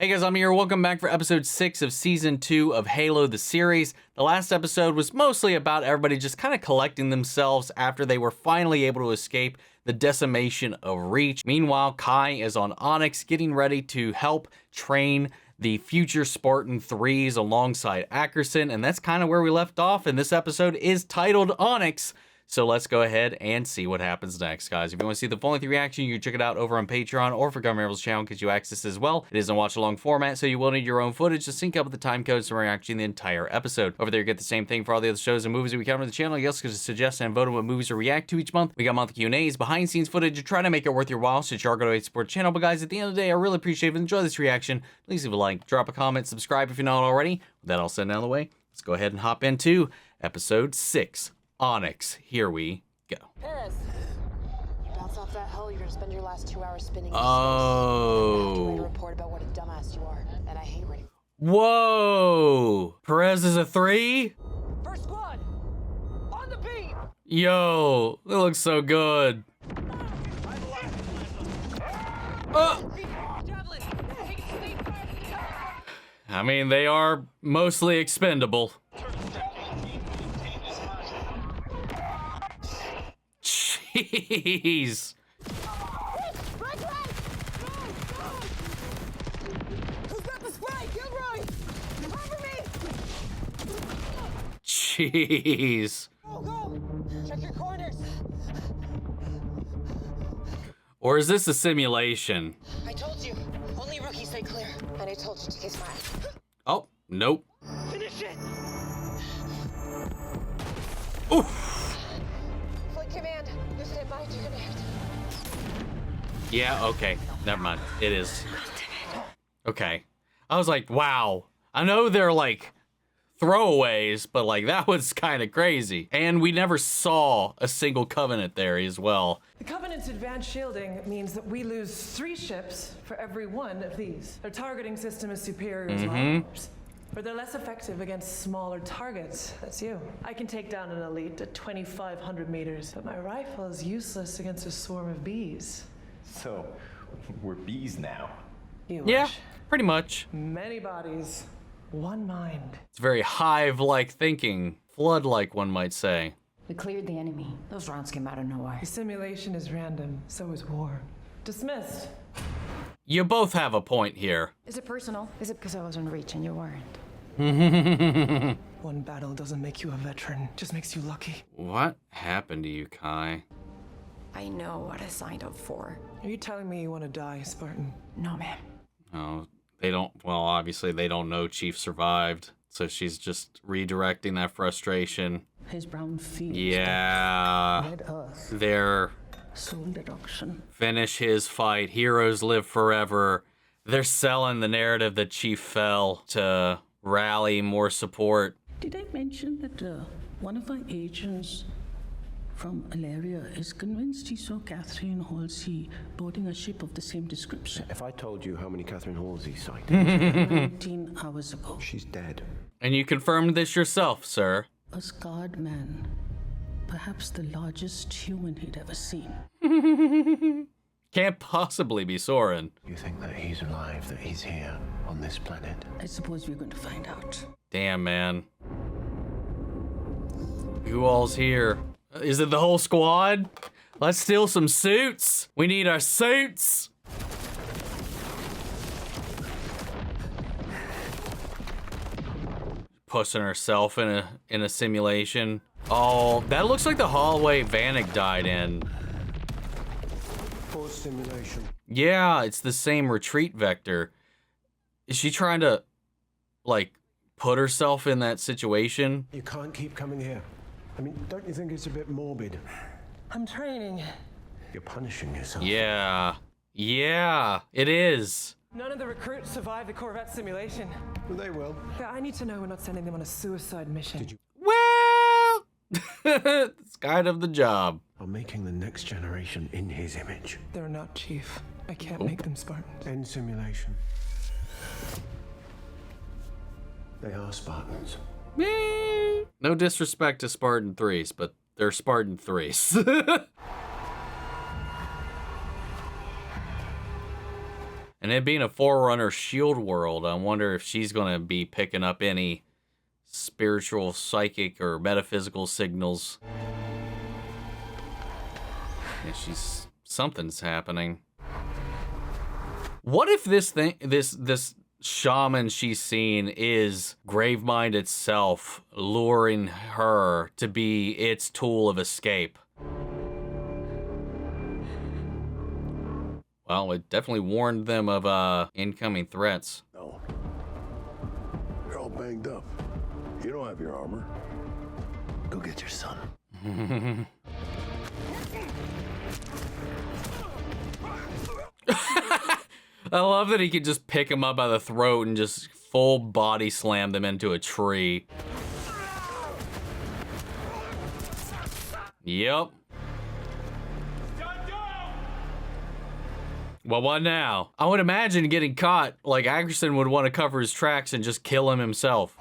Hey guys, I'm here. Welcome back for episode 6 of season 2 of Halo the series. The last episode was mostly about everybody just kind of collecting themselves after they were finally able to escape the decimation of Reach. Meanwhile, Kai is on Onyx getting ready to help train the future Spartan 3s alongside Ackerson, and that's kind of where we left off, and this episode is titled Onyx. So let's go ahead and see what happens next, guys. If you want to see the full length reaction, you can check it out over on Patreon or for Government Rebels channel because you access as well. It is in watch-along format, so you will need your own footage to sync up with the time codes to reaction the entire episode. Over there, you get the same thing for all the other shows and movies that we cover on the channel. You also get to suggest and vote on what movies to react to each month. We got monthly Q&As, behind-the-scenes footage to try to make it worth your while, so you are going to support the channel. But guys, at the end of the day, I really appreciate it. If you enjoy this reaction, please leave a like, drop a comment, subscribe if you're not already. With that all said and out of the way, let's go ahead and hop into episode 6, Onyx. Here we go. Perez, you bounce off that hell, you're gonna spend your last 2 hours spinning. Oh. I have to write a report about what a dumbass you are, and I hate writing. Whoa! Perez is a 3? First squad, on the beat. Yo, that looks so good. I mean, they are mostly expendable. Jeez. Who's got the spray? Gilroy! Cover me! Jeez. Go! Check your corners. Or is this a simulation? I told you, only rookies stay clear. And I told you to kiss my. Oh, nope. Finish it! Oof. Flight command, you stand by to command. Yeah, okay. Never mind. It is. Okay. I was like, wow. I know they're like throwaways, but like that was kind of crazy. And we never saw a single Covenant there as well. The Covenant's advanced shielding means that we lose 3 ships for every one of these. Their targeting system is superior to ours, but they're less effective against smaller targets. That's you. I can take down an elite at 2,500 meters, but my rifle is useless against a swarm of bees. So, we're bees now. You Yeah, wish. pretty much. Many bodies, one mind. It's very hive-like thinking. Flood-like, one might say. We cleared the enemy. Those rounds came out of nowhere. The simulation is random, so is war. Dismissed. You both have a point here. Is it personal? Is it because I was on Reach and you weren't? One battle doesn't make you a veteran, just makes you lucky. What happened to you, Kai? I know what I signed up for. Are you telling me you want to die, Spartan? No, ma'am. Oh, they don't, well, obviously they don't know Chief survived. So she's just redirecting that frustration. His brown fields. Yeah. Red earth. They're Soul deduction. finish his fight. Heroes live forever. They're selling the narrative that Chief fell to rally more support. Did I mention that one of our agents from Alaria is convinced he saw Catherine Halsey boarding a ship of the same description? If I told you how many Catherine Halsey sighted, 19 hours ago. she's dead. And you confirmed this yourself, sir. A scarred man. Perhaps the largest human he'd ever seen. Can't possibly be Soren. You think that he's alive, that he's here on this planet? I suppose we're going to find out. Damn, man. Who all's here? Is it the whole squad? Let's steal some suits. We need our suits. Pushing herself in a simulation. Oh, that looks like the hallway Vanek died in. Force simulation. Yeah, it's the same retreat vector. Is she trying to, like, put herself in that situation? You can't keep coming here. I mean, don't you think it's a bit morbid? I'm training. You're punishing yourself. Yeah. Yeah, it is. None of the recruits survived the Corvette simulation. Well, they will. Yeah, I need to know we're not sending them on a suicide mission. Did you? Well, it's kind of the job. I'm making the next generation in his image. They're not, Chief. I can't make them Spartans. End simulation. They are Spartans. No disrespect to Spartan 3s, but they're Spartan 3s. And it being a Forerunner Shield world, I wonder if she's going to be picking up any spiritual, psychic, or metaphysical signals. Yeah, something's happening. What if this shaman she's seen is Gravemind itself, luring her to be its tool of escape? Well, it definitely warned them of incoming threats. No. You're all banged up. You don't have your armor. Go get your son. I love that he could just pick him up by the throat and just full body slam them into a tree. Yep. Well, what now? I would imagine getting caught, like Agerson would want to cover his tracks and just kill him himself.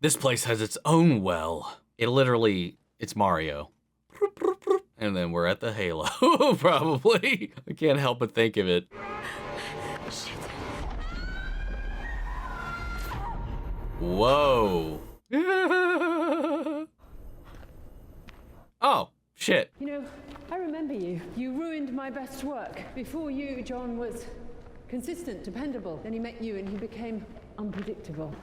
This place has its own well. It's Mario. And then we're at the Halo, probably. I can't help but think of it. Whoa. Oh, shit. You know, I remember you. You ruined my best work. Before you, John was consistent, dependable. Then he met you and he became unpredictable.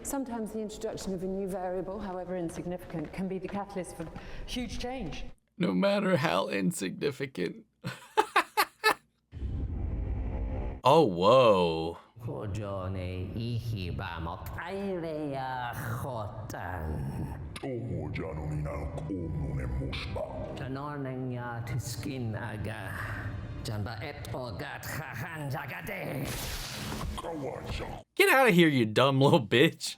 Sometimes the introduction of a new variable, however insignificant, can be the catalyst for huge change. No matter how insignificant. Oh, whoa. Get out of here, you dumb little bitch.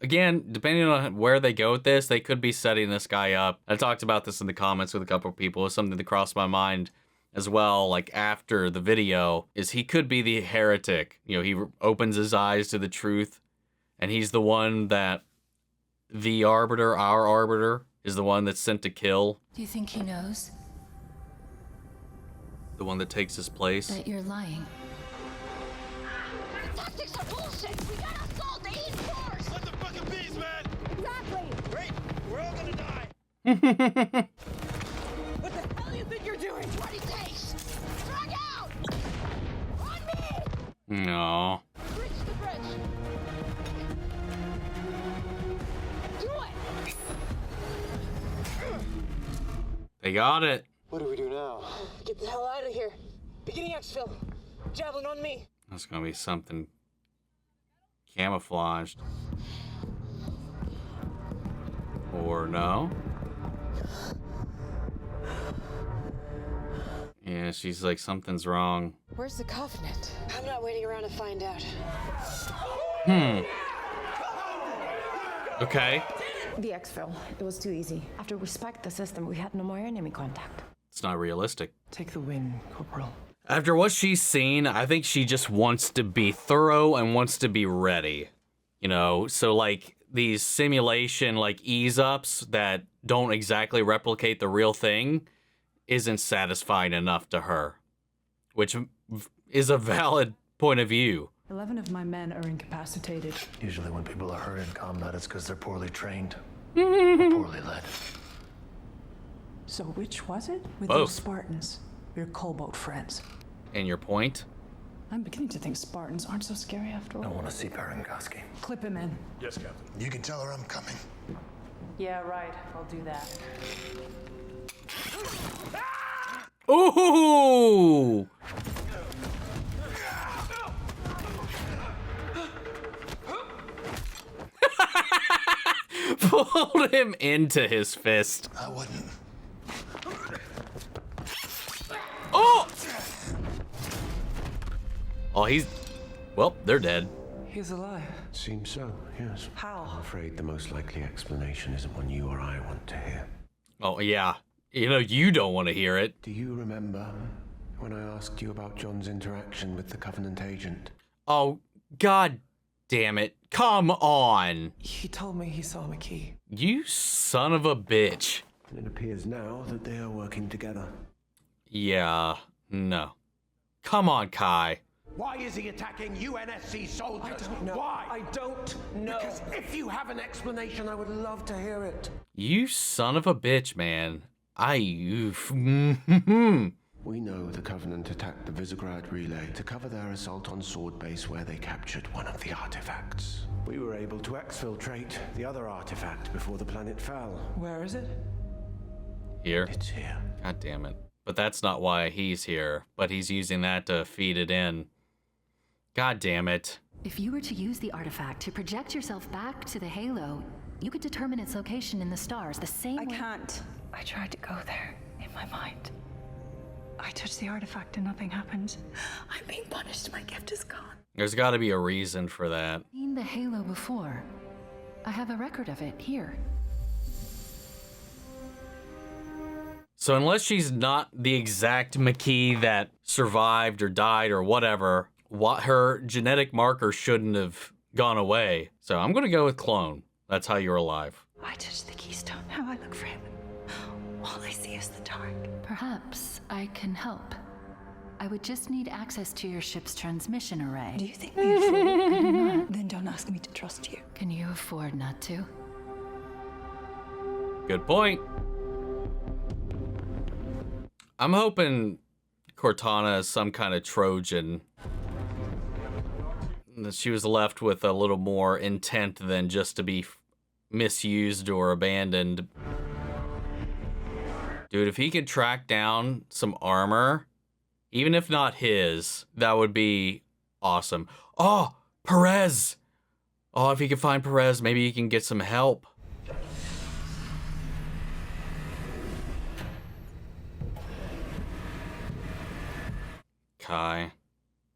Again, depending on where they go with this, they could be setting this guy up. I talked about this in the comments with a couple of people. It's something that crossed my mind as well, like after the video, is he could be the heretic. You know, he opens his eyes to the truth, and he's the one that the Arbiter, our Arbiter, is the one that's sent to kill. Do you think he knows? The one that takes his place? That you're lying. The tactics are bullshit! We gotta assault the East Force! Let the fucking bees, man! Exactly! Great! We're all gonna die! What the hell do you think you're doing? What it takes! Drag out! On me! No. Reach the bridge! Do it! They got it. What do we do now? Get the hell out of here! Beginning exfil! Javelin on me! That's gonna be something camouflaged. Or no? Yeah, she's like, something's wrong. Where's the Covenant? I'm not waiting around to find out. Okay. The exfil. It was too easy. After we spiked the system, we had no more enemy contact. It's not realistic. Take the win, Corporal. After what she's seen, I think she just wants to be thorough and wants to be ready. You know, so like these simulation like ease-ups that don't exactly replicate the real thing isn't satisfying enough to her, which is a valid point of view. 11 of my men are incapacitated. Usually when people are hurt in combat, it's because they're poorly trained. Or poorly led. So which was it? With Both. those Spartans. We're Cobalt friends. And your point? I'm beginning to think Spartans aren't so scary after I all. want to see Parengoski. Clip him in. Yes, Captain. You can tell her I'm coming. Yeah, right. I'll do that. Ooh! Pulled him into his fist. I wouldn't. Oh! Oh, well, they're dead. He's alive. Seems so, yes. How? I'm afraid the most likely explanation isn't one you or I want to hear. Oh, yeah. You know, you don't want to hear it. Do you remember when I asked you about John's interaction with the Covenant agent? Oh, god damn it. Come on. He told me he saw Makee. You son of a bitch. And it appears now that they are working together. Yeah, no. Come on, Kai. Why is he attacking UNSC soldiers? I don't know. Why? I don't know. Because if you have an explanation, I would love to hear it. You son of a bitch, man. Oof. We know the Covenant attacked the Visegrad relay to cover their assault on Sword Base, where they captured one of the artifacts. We were able to exfiltrate the other artifact before the planet fell. Where is it? Here. It's here. God damn it. But that's not why he's here. But he's using that to feed it in. God damn it. If you were to use the artifact to project yourself back to the Halo, you could determine its location in the stars the same way. I can't. I tried to go there in my mind. I touched the artifact and nothing happened. I'm being punished. My gift is gone. There's got to be a reason for that. Seen the Halo before. I have a record of it here. So unless she's not the exact Makee that survived or died or whatever, her genetic marker shouldn't have gone away. So I'm going to go with clone. That's how you're alive. I touched the keystone. How I look for him. All I see is the dark. Perhaps I can help. I would just need access to your ship's transmission array. Do you think me a fool? I do not. Then don't ask me to trust you. Can you afford not to? Good point. I'm hoping Cortana is some kind of Trojan. That she was left with a little more intent than just to be misused or abandoned. Dude, if he could track down some armor, even if not his, that would be awesome. Oh, Perez! Oh, if he could find Perez, maybe he can get some help. Kai.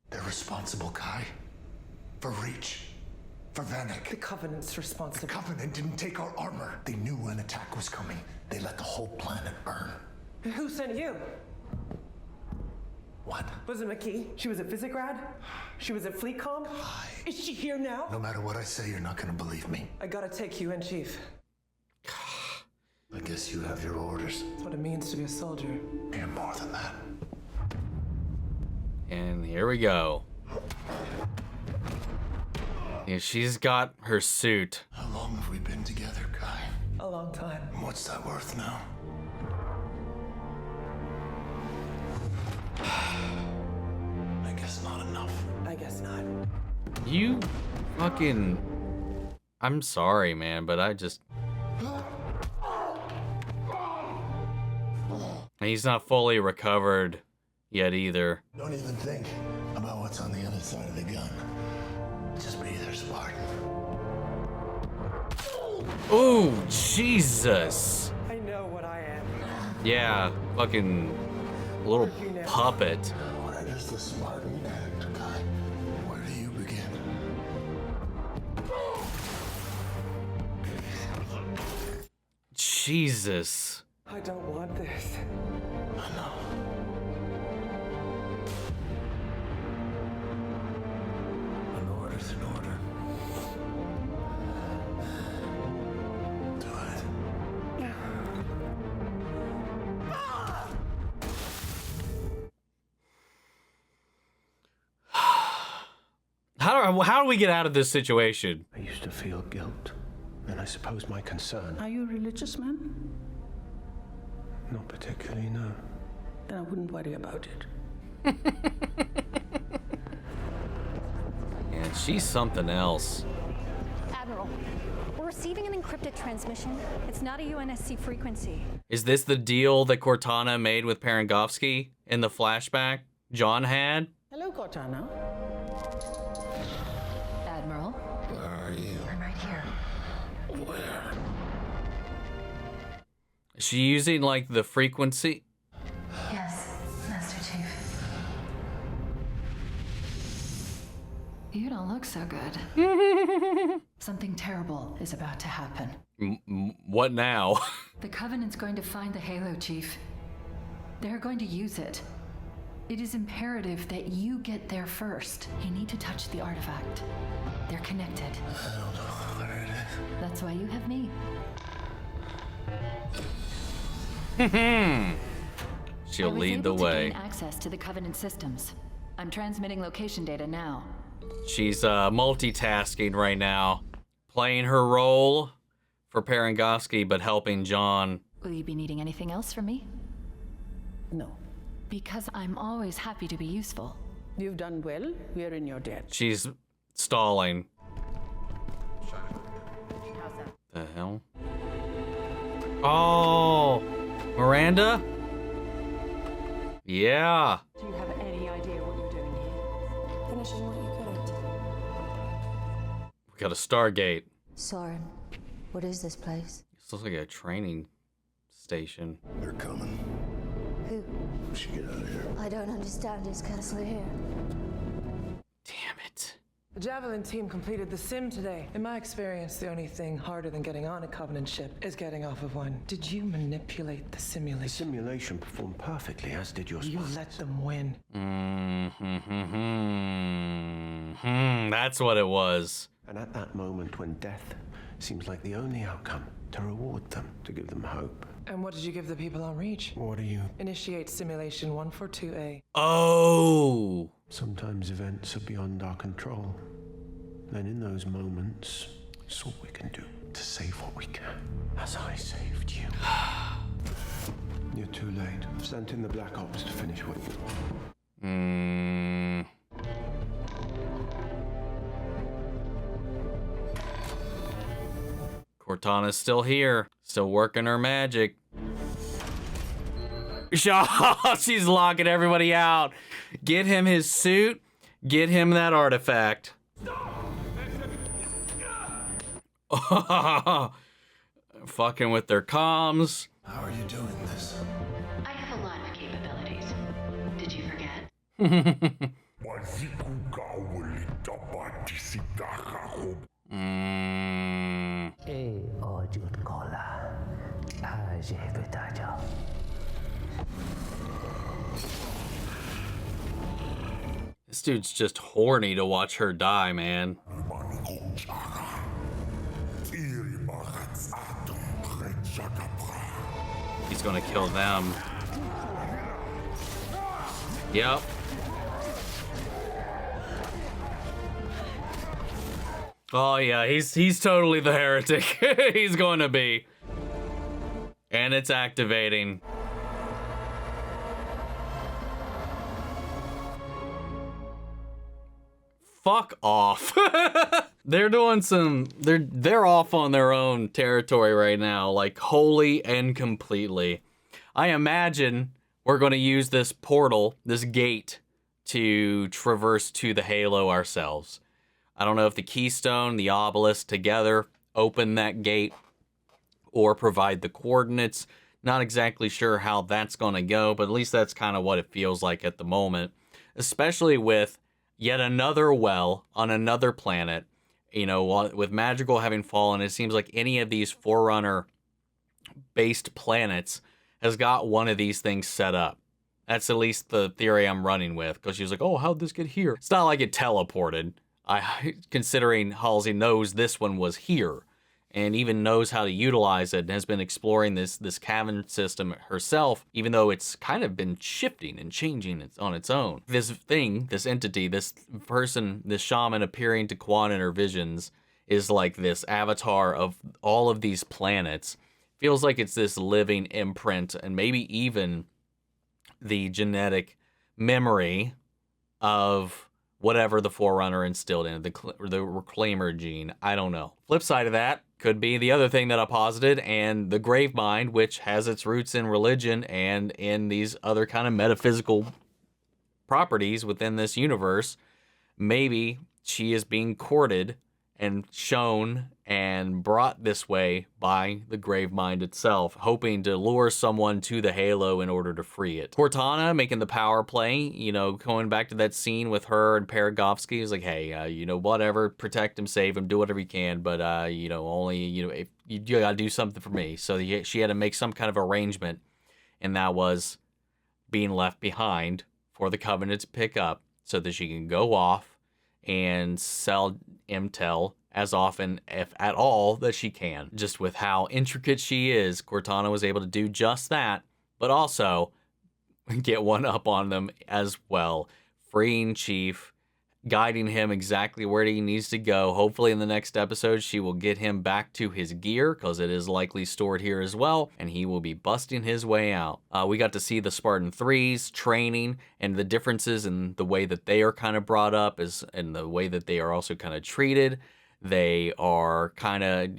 They're responsible, Kai. For Reach. For Vanek. The Covenant's The responsible. Covenant didn't take our armor. They knew an attack was coming. They let the whole planet burn. Who sent you? What? Was it Makee? She was at Visegrad? She was at FleetCom? Is she here now? No matter what I say, you're not gonna believe me. I gotta take you in, Chief. I guess you have your orders. That's what it means to be a soldier. You're more than that. And here we go. Yeah, she's got her suit. How long have we been together, Kai? A long time. And what's that worth now? I guess not enough. I guess not. You fucking... I'm sorry, man, but I just... He's not fully recovered yet either. Don't even think about what's on the other side of the gun. Just be there, Spartan. Oh, Jesus. I know what I am. Yeah, fucking little puppet. Where does the Spartan end, Kai? Where do you begin? Jesus. I don't want this. I know. An order's an order. Do it. How do we get out of this situation? I used to feel guilt, and I suppose my concern. Are you a religious man? Not particularly, no. Then I wouldn't worry about it. And she's something else. Admiral, we're receiving an encrypted transmission. It's not a UNSC frequency. Is this the deal that Cortana made with Parangovsky in the flashback John had? Hello, Cortana. Admiral? Where are you? I'm right here. Where? Is she using like the frequency? Yes, Master Chief. You don't look so good. Something terrible is about to happen. What now? The Covenant's going to find the Halo, Chief. They're going to use it. It is imperative that you get there first. You need to touch the artifact. They're connected. I don't know where it is. That's why you have me. She'll lead the way. Gain access to the Covenant systems. I'm transmitting location data now. She's multitasking right now, playing her role for Parangovsky, but helping John. Will you be needing anything else from me? No. Because I'm always happy to be useful. You've done well. We are in your debt. She's stalling. The hell? Oh, Miranda? Yeah. Do you have any idea what you're doing here? Finishing what you couldn't. We got a Stargate. Soren, what is this place? This looks like a training station. They're coming. Who? We should get out of here. I don't understand his castle here. Damn it. The Javelin team completed the sim today. In my experience, the only thing harder than getting on a Covenant ship is getting off of one. Did you manipulate the simulation? The simulation performed perfectly, as did your You let them win. That's what it was. And at that moment when death seems like the only outcome, to reward them, to give them hope. And what did you give the people on Reach? What do you... Initiate simulation 142A. Oh. Sometimes events are beyond our control. Then in those moments, it's all we can do to save what we can. As I saved you. You're too late. I've sent in the Black Ops to finish what you... Cortana's still here, still working her magic. She's locking everybody out. Get him his suit, get him that artifact. Fucking with their comms. How are you doing this? I have a lot of capabilities. Did you forget? This dude's just horny to watch her die, man. He's gonna kill them. Yep. Oh yeah, he's totally the heretic. He's going to be. And it's activating. Fuck off. They're doing some, they're off on their own territory right now, like wholly and completely. I imagine we're going to use this portal, this gate, to traverse to the Halo ourselves. I don't know if the Keystone, the Obelisk together open that gate or provide the coordinates. Not exactly sure how that's going to go, but at least that's kind of what it feels like at the moment. Especially with yet another well on another planet. You know, with Madrigal having fallen, it seems like any of these Forerunner-based planets has got one of these things set up. That's at least the theory I'm running with, because she was like, oh, how'd this get here? It's not like it teleported. Considering Halsey knows this one was here and even knows how to utilize it and has been exploring this cavern system herself, even though it's kind of been shifting and changing on its own. This thing, this entity, this person, this shaman appearing to Quan in her visions is like this avatar of all of these planets. Feels like it's this living imprint and maybe even the genetic memory of whatever the Forerunner instilled in it, the Reclaimer gene. I don't know. Flip side of that could be the other thing that I posited, and the Gravemind, which has its roots in religion and in these other kind of metaphysical properties within this universe. Maybe she is being courted and shown and brought this way by the Gravemind itself, hoping to lure someone to the Halo in order to free it. Cortana making the power play, you know, going back to that scene with her and Paragovsky, is like, hey, you know, whatever, protect him, save him, do whatever you can, but, you know, only, you know, if you gotta do something for me. So she had to make some kind of arrangement, and that was being left behind for the Covenant to pick up so that she can go off and sell intel as often, if at all, that she can. Just with how intricate she is, Cortana was able to do just that, but also get one up on them as well, freeing Chief, guiding him exactly where he needs to go. Hopefully in the next episode, she will get him back to his gear, because it is likely stored here as well, and he will be busting his way out. We got to see the Spartan 3s training, and the differences in the way that they are kind of brought up and the way that they are also kind of treated. They are kind of,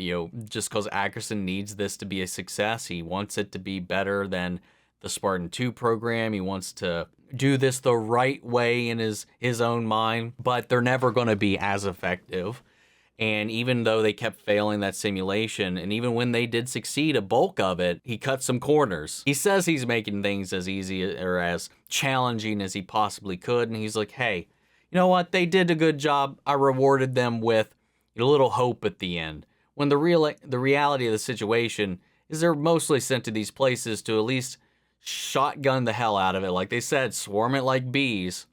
just because Ackerson needs this to be a success, he wants it to be better than the Spartan 2 program. He wants to do this the right way in his own mind, but they're never going to be as effective. And even though they kept failing that simulation, and even when they did succeed a bulk of it, he cut some corners. He says he's making things as easy or as challenging as he possibly could, and he's like, hey, you know what? They did a good job. I rewarded them with a little hope at the end. When the reality of the situation is they're mostly sent to these places to at least shotgun the hell out of it. Like they said, swarm it like bees.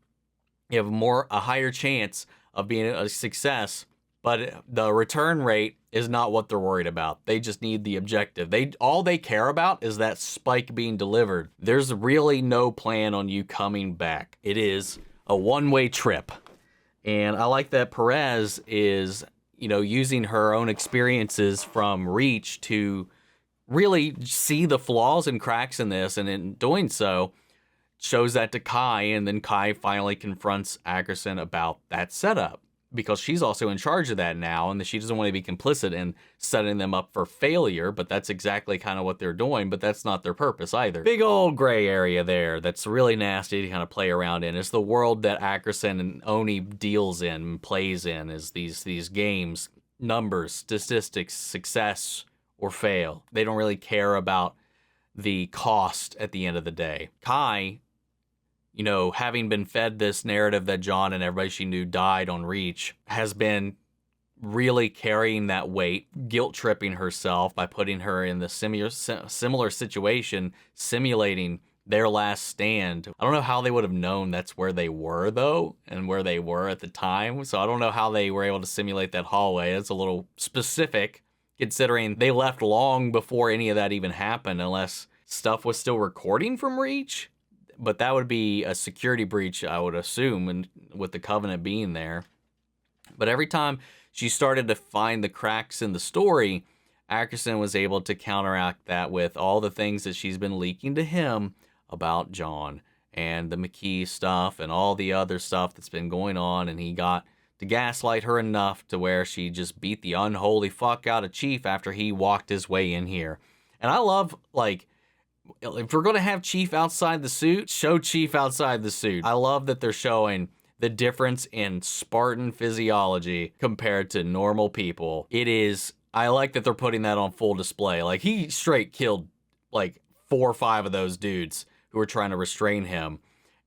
You have a higher chance of being a success, but the return rate is not what they're worried about. They just need the objective. All they care about is that spike being delivered. There's really no plan on you coming back. It is a one-way trip. And I like that Perez is, using her own experiences from Reach to really see the flaws and cracks in this, and in doing so, shows that to Kai, and then Kai finally confronts Ackerson about that setup, because she's also in charge of that now, and she doesn't want to be complicit in setting them up for failure, but that's exactly kind of what they're doing, but that's not their purpose either. Big old gray area there that's really nasty to kind of play around in. It's the world that Ackerson and Oni deals in and plays in, is these games, numbers, statistics, success, or fail. They don't really care about the cost at the end of the day. Kai, having been fed this narrative that John and everybody she knew died on Reach, has been really carrying that weight, guilt-tripping herself by putting her in the similar situation, simulating their last stand. I don't know how they would have known that's where they were, though, and where they were at the time. So I don't know how they were able to simulate that hallway. It's a little specific, considering they left long before any of that even happened, unless stuff was still recording from Reach. But that would be a security breach, I would assume, and with the Covenant being there. But every time she started to find the cracks in the story, Ackerson was able to counteract that with all the things that she's been leaking to him about John and the Makee stuff and all the other stuff that's been going on, and he got to gaslight her enough to where she just beat the unholy fuck out of Chief after he walked his way in here. And I love, if we're going to have Chief outside the suit, show Chief outside the suit. I love that they're showing the difference in Spartan physiology compared to normal people. I like that they're putting that on full display. Like, he straight killed 4 or 5 of those dudes who were trying to restrain him.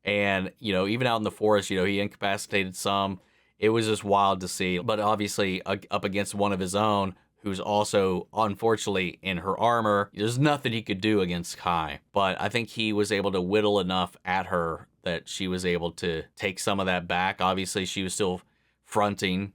And, even out in the forest, he incapacitated some. It was just wild to see, but obviously up against one of his own, who's also, unfortunately, in her armor, there's nothing he could do against Kai. But I think he was able to whittle enough at her that she was able to take some of that back. Obviously, she was still fronting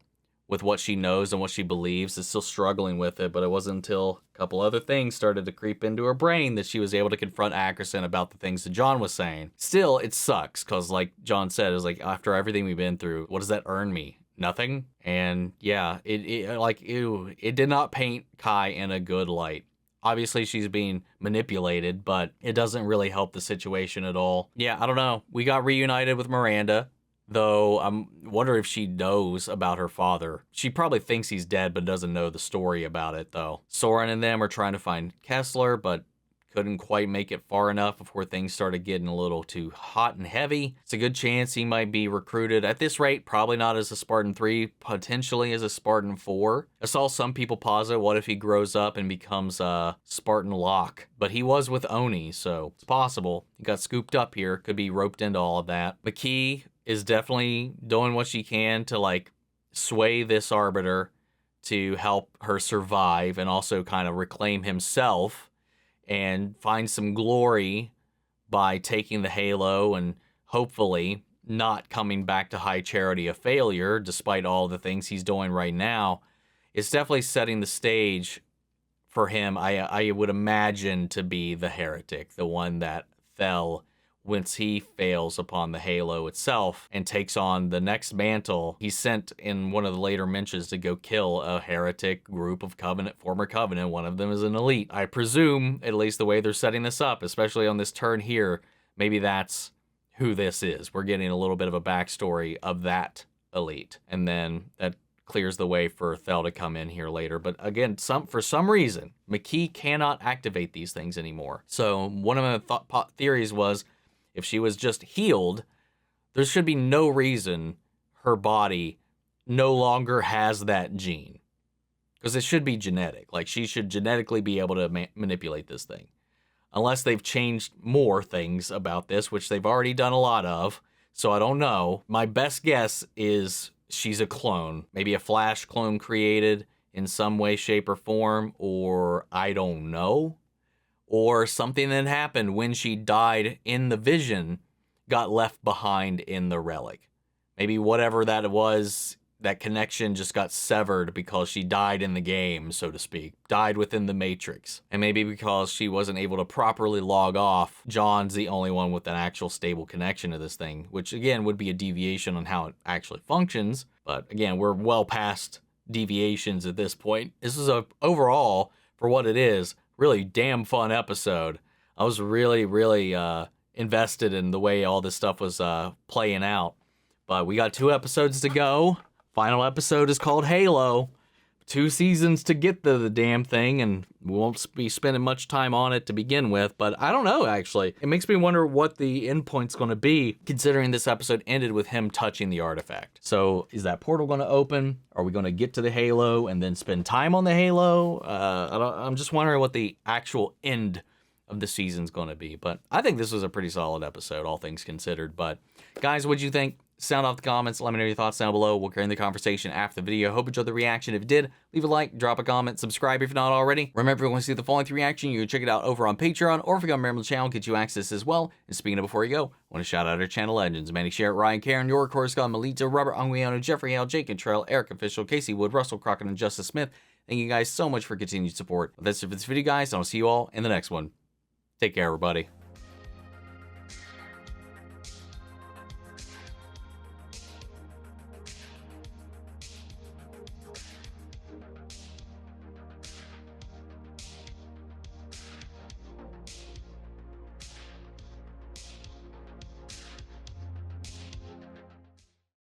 with what she knows and what she believes, is still struggling with it, but it wasn't until a couple other things started to creep into her brain that she was able to confront Ackerson about the things that John was saying. Still, it sucks, because like John said, it's like, after everything we've been through, what does that earn me? Nothing. And yeah, it did not paint Kai in a good light. Obviously, she's being manipulated, but it doesn't really help the situation at all. Yeah, I don't know. We got reunited with Miranda, though I'm wondering if she knows about her father. She probably thinks he's dead, but doesn't know the story about it, though. Soren and them are trying to find Kessler, but couldn't quite make it far enough before things started getting a little too hot and heavy. It's a good chance he might be recruited. At this rate, probably not as a Spartan 3, potentially as a Spartan 4. I saw some people posit, what if he grows up and becomes a Spartan Locke? But he was with Oni, so it's possible. He got scooped up here, could be roped into all of that. Makee is definitely doing what she can to sway this Arbiter to help her survive and also kind of reclaim himself and find some glory by taking the Halo and hopefully not coming back to High Charity a failure, despite all the things he's doing right now, it's definitely setting the stage for him, I would imagine, to be the heretic, the one that fell once he fails upon the Halo itself and takes on the next mantle. He's sent in one of the later mentions to go kill a heretic group of Covenant, former Covenant. One of them is an elite. I presume, at least the way they're setting this up, especially on this turn here, maybe that's who this is. We're getting a little bit of a backstory of that elite. And then that clears the way for Thel to come in here later. But again, for some reason, Makee cannot activate these things anymore. So one of my theories was, if she was just healed, there should be no reason her body no longer has that gene. Because it should be genetic. Like, she should genetically be able to manipulate this thing. Unless they've changed more things about this, which they've already done a lot of. So I don't know. My best guess is she's a clone. Maybe a Flash clone created in some way, shape, or form. Or I don't know. Or something that happened when she died in the Vision got left behind in the Relic. Maybe whatever that was, that connection just got severed because she died in the game, so to speak. Died within the Matrix. And maybe because she wasn't able to properly log off, John's the only one with an actual stable connection to this thing, which again would be a deviation on how it actually functions. But again, we're well past deviations at this point. This is overall, for what it is, really damn fun episode. I was really, really invested in the way all this stuff was playing out. But we got 2 episodes to go. Final episode is called Halo. 2 seasons to get the damn thing, and we won't be spending much time on it to begin with, but I don't know, actually. It makes me wonder what the endpoint's going to be, considering this episode ended with him touching the artifact. So is that portal going to open? Are we going to get to the Halo and then spend time on the Halo? I'm just wondering what the actual end of the season's going to be, but I think this was a pretty solid episode, all things considered. But guys, what'd you think? Sound off the comments. Let me know your thoughts down below. We'll carry in the conversation after the video. Hope you enjoyed the reaction. If you did, leave a like, drop a comment, subscribe if you're not already. Remember, if you want to see the full length reaction, you can check it out over on Patreon, or if you become a member of the channel, get you access as well. And speaking of before you go, I want to shout out our channel legends: Manny, Sherritt, Ryan, Karen, York, Coruscant, Melita, Robert, Anguiano, Jeffrey, Al, Jake, and Trail, Eric Official, Casey Wood, Russell, Crockett, and Justice Smith. Thank you guys so much for continued support. That's it for this video, guys, and I'll see you all in the next one. Take care, everybody.